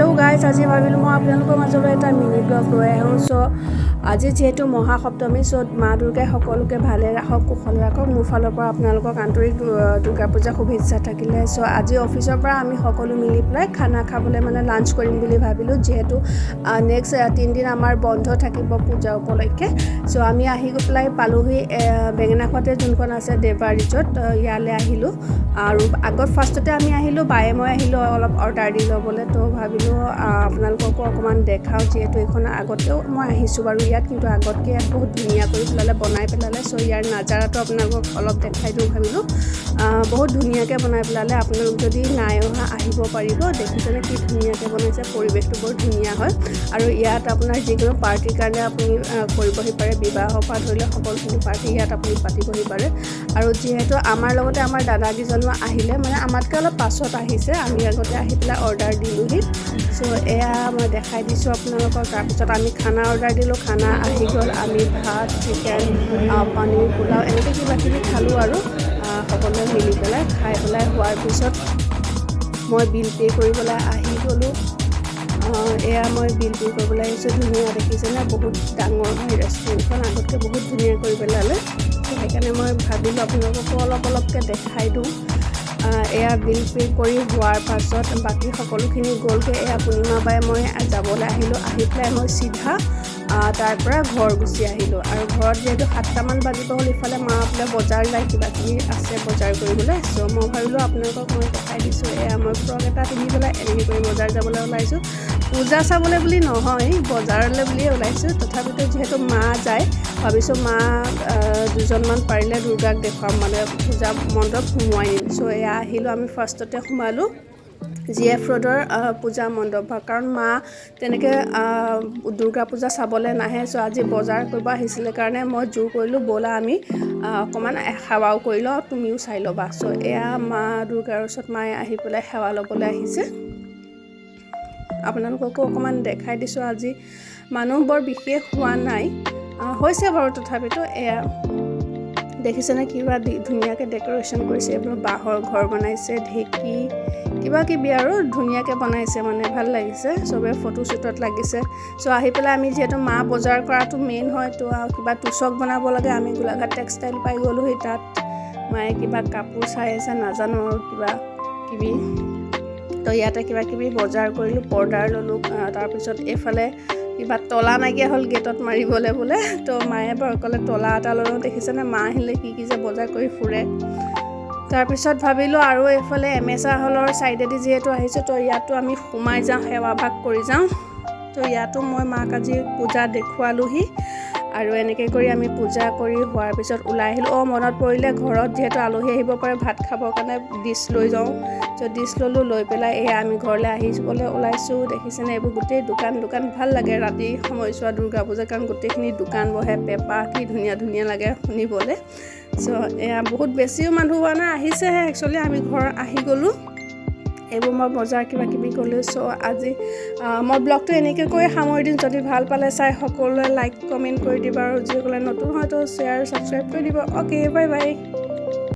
hello guys আজি ভাবিলোঁ মই আপোনালোকৰ মাজলৈ এটা মিনি ব্লগ লৈ আহোঁ আজি যেহেতু মহাসপ্তমী মা দুৰ্গাই সকলোকে ভালে ৰাখক কুশল ৰাখক মোৰ ফালৰ পৰা আপোনালোকক আন্তৰিক দুৰ্গা পূজা শুভেচ্ছা থাকিলে আজি অফিচৰ পৰা আমি সকলো মিলি পেলাই খানা খাবলৈ লাঞ্চ কৰিম বুলি ভাবিলোঁ যেহেতু নেক্সট 3 দিন আমাৰ বন্ধ থাকিব পূজা উপলক্ষে আমি আহি পেলাই পালোহি বেঙেনাখোৱাতে যোনখন আছে দেৱা ৰিজৰ্ট ইয়ালৈ আহিলোঁ আৰু আগত ফাৰ্ষ্টতে আমি আহিলোঁ বায়ে মই আহিলোঁ অলপ অৰ্ডাৰ দি ল'বলৈ তো ভাবিলোঁ আপোনালোককো অকণমান দেখাওঁ যিহেতু এইখন আগতেও মই আহিছোঁ বাৰু ইয়াত কিন্তু আগতকৈ ইয়াত বহুত ধুনীয়া কৰি পেলালে বনাই পেলালে ইয়াৰ নাজাৰাটো আপোনালোকক অলপ দেখাই দিওঁ ভাবিলোঁ বহুত ধুনীয়াকৈ বনাই পেলালে আপোনালোক যদি নাই অহা আহিব পাৰিব দেখিছেনে কি ধুনীয়াকৈ বনাইছে পৰিৱেশটো বৰ ধুনীয়া হয় আৰু ইয়াত আপোনাৰ যিকোনো পাৰ্টিৰ কাৰণে আপুনি কৰিবহি পাৰে বিবাহৰ পৰা ধৰি লৈ সকলোখিনি পাৰ্টি ইয়াত আপুনি পাতিবহি পাৰে আৰু যিহেতু আমাৰ লগতে আমাৰ দাদাকেইজনো আহিলে আমাতকৈ অলপ পাছত আহিছে আমি আগতে আহি পেলাই অৰ্ডাৰ দিলোঁহি এয়া মই দেখাই দিছোঁ আপোনালোকক তাৰপিছত আমি খানা অৰ্ডাৰ দিলোঁ খানা আহি গ'ল আমি ভাত চিকেন পনীৰ পোলাও এনেকৈ কিবাকিবি খালোঁ আৰু সকলোৱে মিলি পেলাই খাই পেলাই হোৱাৰ পিছত মই বিল পে' কৰিবলৈ আহি গ'লোঁ এয়া মই বিল পে' কৰিবলৈ আহিছোঁ ধুনীয়া দেখিছেনে বহুত ডাঙৰ হয় ৰেষ্টুৰেণ্টখন আগতকৈ বহুত ধুনীয়া কৰি পেলালে সেইকাৰণে মই ভাবিলোঁ আপোনালোককো অলপকৈ দেখাই দিওঁ এয়া বিল পে' কৰি হোৱাৰ পাছত বাকী সকলোখিনি গ'লগৈ এয়া পূৰ্ণিমা বাই মই যাবলৈ আহিলোঁ আহি পেলাই মই চিধা তাৰ পৰা ঘৰ গুচি আহিলোঁ আৰু ঘৰত যিহেতু 7টামান বাজিব হ'ল ইফালে মা বোলে বজাৰ যায় কিবাকিবি আছে বজাৰ কৰিবলৈ মই ভাবিলোঁ আপোনালোকক মই দেখাই দিছোঁ এয়া মই ফ্ৰক এটা পিন্ধি পেলাই এনেকৈ কৰি বজাৰ যাবলৈ ওলাইছোঁ পূজা চাবলৈ বুলি নহয় বজাৰলৈ বুলিয়ে ওলাইছোঁ তথাপিতো যিহেতু মা যায় ভাবিছোঁ মা দুজনমান পাৰিলে দুৰ্গাক দেখুৱাম পূজা মণ্ডপ সোমোৱাই নিম এয়া আহিলোঁ আমি ফাৰ্ষ্টতে সোমালোঁ GF ৰোডৰ পূজা মণ্ডপ কাৰণ মা তেনেকৈ দুৰ্গা পূজা চাবলৈ নাহে আজি বজাৰ কৰিব আহিছিলে কাৰণে মই জোৰ কৰিলোঁ ব'লা আমি অকণমান সেৱাও কৰি লওঁ তুমিও চাই ল'বা এয়া মা দুৰ্গাৰ ওচৰত মায়ে আহি পেলাই সেৱা ল'বলৈ আহিছে আপোনালোককো অকণমান দেখাই দিছোঁ আজি মানুহ বৰ বিশেষ হোৱা নাই হৈছে বাৰু তথাপিতো এয়া দেখিছেনে কিবা ধুনীয়াকৈ ডেক'ৰেশ্যন কৰিছে এইবোৰ বাঁহৰ ঘৰ বনাইছে ঢেঁকী কিবাকিবি আৰু ধুনীয়াকৈ বনাইছে ভাল লাগিছে চবে ফটো শ্বুটত লাগিছে আহি পেলাই আমি যিহেতু মা বজাৰ কৰাটো মেইন হয় তো কিবা টুচক বনাব লাগে আমি গোলাঘাট টেক্সটাইল পাই গ'লোহি তাত মায়ে কিবা কাপোৰ চাই আছে নাজানো আৰু কিবা কিবি তো ইয়াতে কিবাকিবি বজাৰ কৰিলোঁ পৰ্দাৰ ল'লোঁ তাৰপিছত এইফালে কিবা তলা নাইকিয়া হ'ল গেটত মাৰিবলৈ বোলে তো মায়ে বাৰু ক'লে তলা এটা ল'লোঁ দেখিছেনে মা আহিলে কি যে বজাৰ কৰি ফুৰে তাৰপিছত ভাবিলোঁ আৰু এইফালে এমেচা হলৰ ছাইডেদি যিহেতু আহিছোঁ তো ইয়াতো আমি সোমাই যাওঁ সেৱা ভাগ কৰি যাওঁ তো ইয়াতো মই মাক আজি পূজা দেখুৱালোহি আৰু এনেকৈ কৰি আমি পূজা কৰি হোৱাৰ পিছত ওলাই আহিলোঁ মনত পৰিলে ঘৰত যিহেতু আলহী আহিব পাৰে ভাত খাবৰ কাৰণে ডিছ লৈ যাওঁ ডিছ ল'লোঁ লৈ পেলাই এয়া আমি ঘৰলৈ আহিবলৈ ওলাইছোঁ দেখিছেনে এইবোৰ গোটেই দোকান ভাল লাগে ৰাতি সময়ছোৱা দুৰ্গা পূজা কাৰণ গোটেইখিনি দোকান বহে পেঁপা কি ধুনীয়া লাগে শুনিবলৈ এয়া বহুত বেছিও মানুহ হোৱা নাই আহিছেহে একচুৱেলি আমি ঘৰ আহি গ'লোঁ এইবোৰ মই বজাৰ কিবাকিবি গ'লোঁ আজি মই ব্লগটো এনেকৈ কৰি সামৰি দিম যদি ভাল পালে চাই সকলোৱে লাইক কমেণ্ট কৰি দিবা আৰু যিসকলে নতুন হয়তো শ্বেয়াৰ ছাবস্ক্ৰাইব কৰি দিব অ'কে বাই বাই